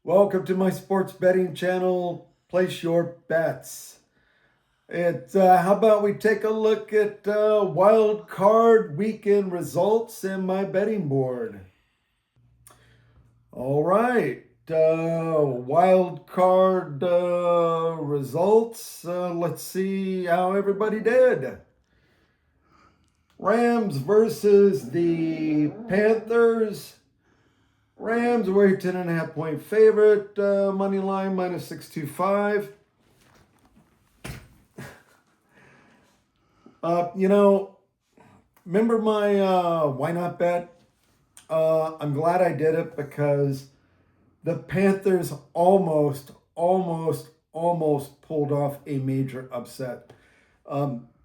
Welcome to my sports betting channel, Place Your Bets. How about we take a look at wild card weekend results and my betting board. All right, wild card results. Let's see how everybody did. Rams versus the Panthers. Rams were a 10.5-point favorite. Money line minus 625. Remember my why not bet? I'm glad I did it because the Panthers almost pulled off a major upset.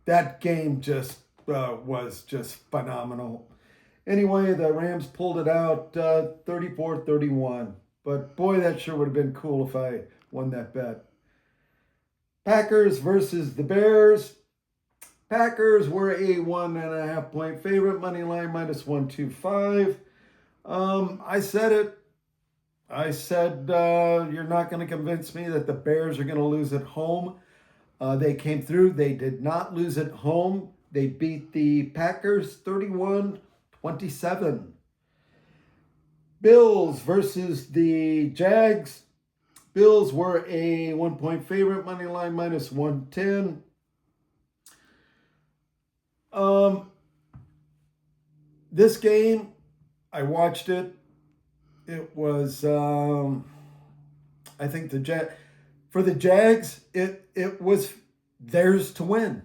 That game just was just phenomenal. Anyway, the Rams pulled it out 34-31. But boy, that sure would have been cool if I won that bet. Packers versus the Bears. Packers were a 1.5-point favorite. Money line minus 125. I said it. I said you're not going to convince me that the Bears are going to lose at home. They came through. They did not lose at home. They beat the Packers 31-27. Bills versus the Jags. Bills were a 1-point favorite. Money line minus 110. This game, I watched it. It was, I think for the Jags, it was theirs to win.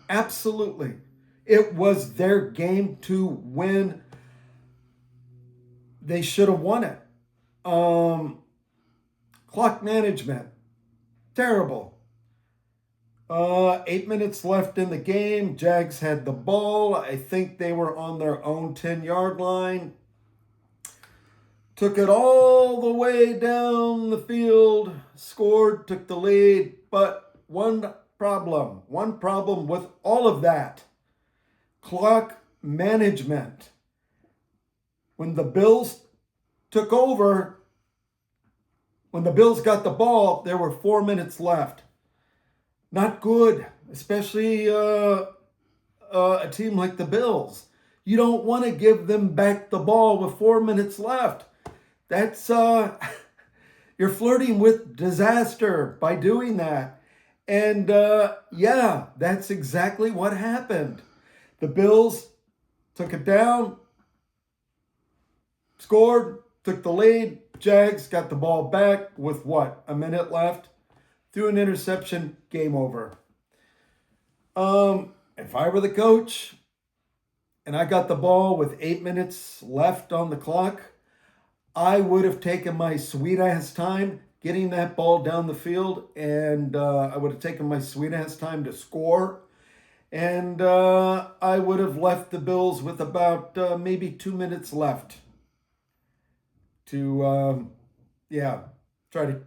Absolutely. It was their game to win. They should have won it. Clock management, terrible. 8 minutes left in the game. Jags had the ball. I think they were on their own 10-yard line. Took it all the way down the field, scored, took the lead. But one problem with all of that: clock management. When the Bills took over, when the Bills got the ball, there were 4 minutes left. Not good, especially a team like the Bills. You don't want to give them back the ball with 4 minutes left. That's you're flirting with disaster by doing that. And yeah, that's exactly what happened. The Bills took it down, scored, took the lead. Jags got the ball back with a minute left. Threw an interception, game over. If I were the coach and I got the ball with 8 minutes left on the clock, I would have taken my sweet ass time getting that ball down the field, and I would have taken my sweet ass time to score. And I would have left the Bills with about maybe 2 minutes left to, try to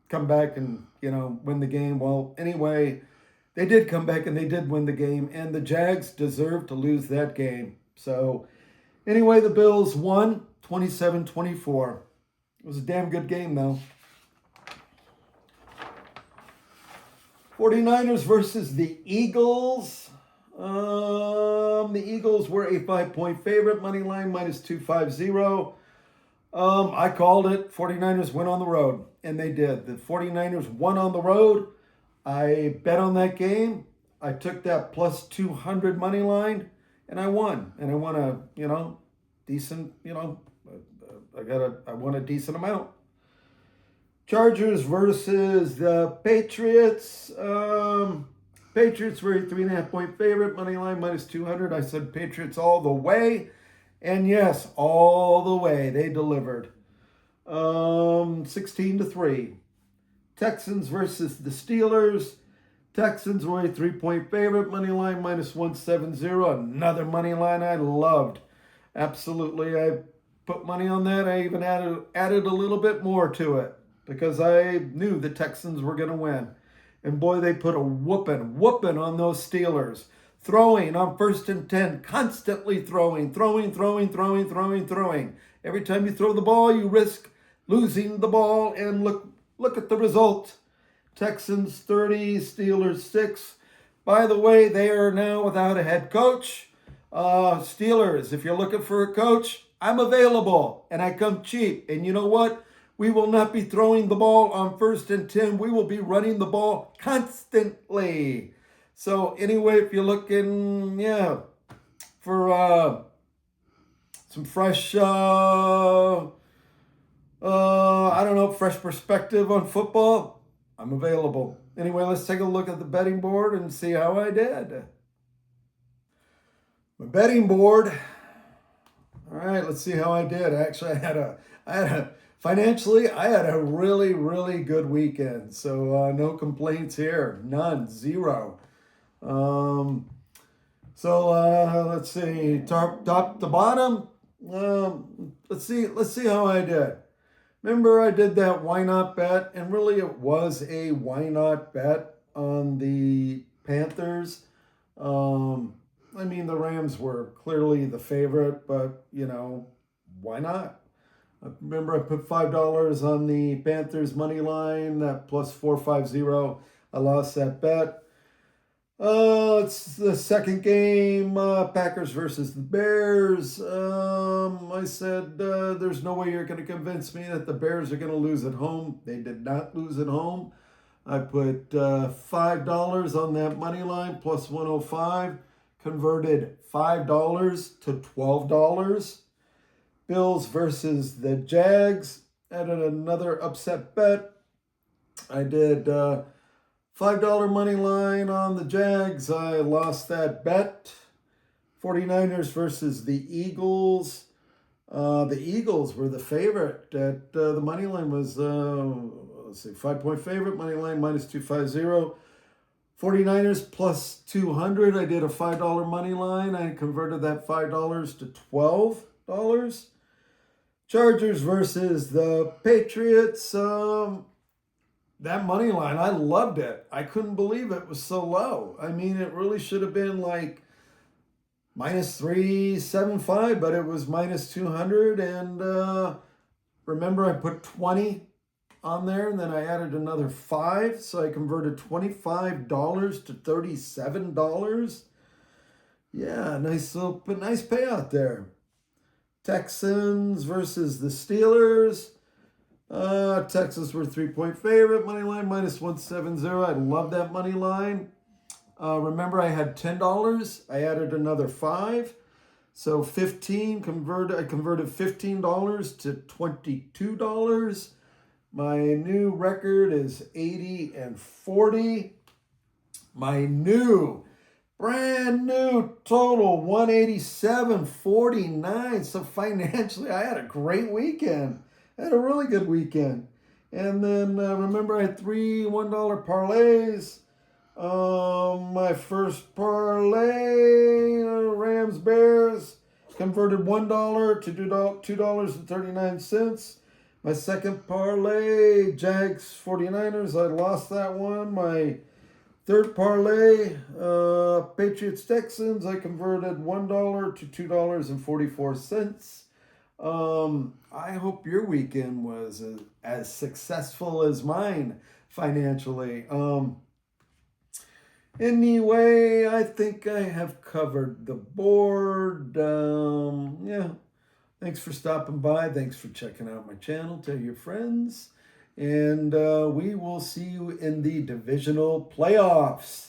come back and, win the game. Well, anyway, they did come back and they did win the game, and the Jags deserved to lose that game. So anyway, the Bills won 27-24. It was a damn good game, though. 49ers versus the Eagles. The Eagles were a 5-point favorite. Money line minus 250. I called it. 49ers went on the road, and they did. The 49ers won on the road. I bet on that game. I took that plus 200 money line, and I won. And I won a, decent, I won a decent amount. Chargers versus the Patriots. Patriots were a 3.5-point favorite. Money line minus 200. I said Patriots all the way. And yes, all the way, they delivered. 16-3. Texans versus the Steelers. Texans were a 3-point favorite. Money line minus 170. Another money line I loved. Absolutely, I put money on that. I even added a little bit more to it because I knew the Texans were going to win. And boy, they put a whooping on those Steelers. Throwing on 1st and 10, constantly throwing. Every time you throw the ball, you risk losing the ball, and look at the result. Texans 30, Steelers 6. By the way, they are now without a head coach. Steelers, if you're looking for a coach, I'm available and I come cheap. And you know what? We will not be throwing the ball on 1st and 10. We will be running the ball constantly. So anyway, if you're looking, for some fresh, fresh perspective on football, I'm available. Anyway, let's take a look at the betting board and see how I did. My betting board. All right, let's see how I did. Actually, financially, I had a really, really good weekend. So no complaints here. None. Zero. Let's see. Top to bottom. Let's see how I did. Remember, I did that why not bet, and really it was a why not bet on the Panthers. The Rams were clearly the favorite, but, why not? I remember I put $5 on the Panthers money line at plus 450. I lost that bet. It's the second game, Packers versus the Bears. I said, there's no way you're going to convince me that the Bears are going to lose at home. They did not lose at home. I put $5 on that money line, plus 105. Converted $5 to $12. Bills versus the Jags. Added another upset bet. I did $5 money line on the Jags. I lost that bet. 49ers versus the Eagles. The Eagles were the favorite. The money line was, 5-point favorite. Money line minus 250. 49ers plus 200. I did a $5 money line. I converted that $5 to $12. Chargers versus the Patriots. That money line, I loved it. I couldn't believe it was so low. It really should have been like minus 375, but it was minus 200. And remember, I put 20 on there, and then I added another 5, so I converted $25 to $37. Yeah, nice payout there. Texans versus the Steelers. Texans were 3-point favorite. Money line minus 170. I love that money line. Remember, I had $10. I added another 5. So 15 converted. I converted $15 to $22. My new record is 80-40. My brand new total 187.49. So financially, I had a great weekend. I had a really good weekend. And then remember, I had 3 $1 parlays. My first parlay, Rams Bears, converted $1 to $2.39. My second parlay, Jags 49ers, I lost that one. My third parlay, Patriots Texans, I converted $1 to $2.44. I hope your weekend was as successful as mine financially. Anyway, I think I have covered the board. Thanks for stopping by. Thanks for checking out my channel. Tell your friends. And we will see you in the divisional playoffs.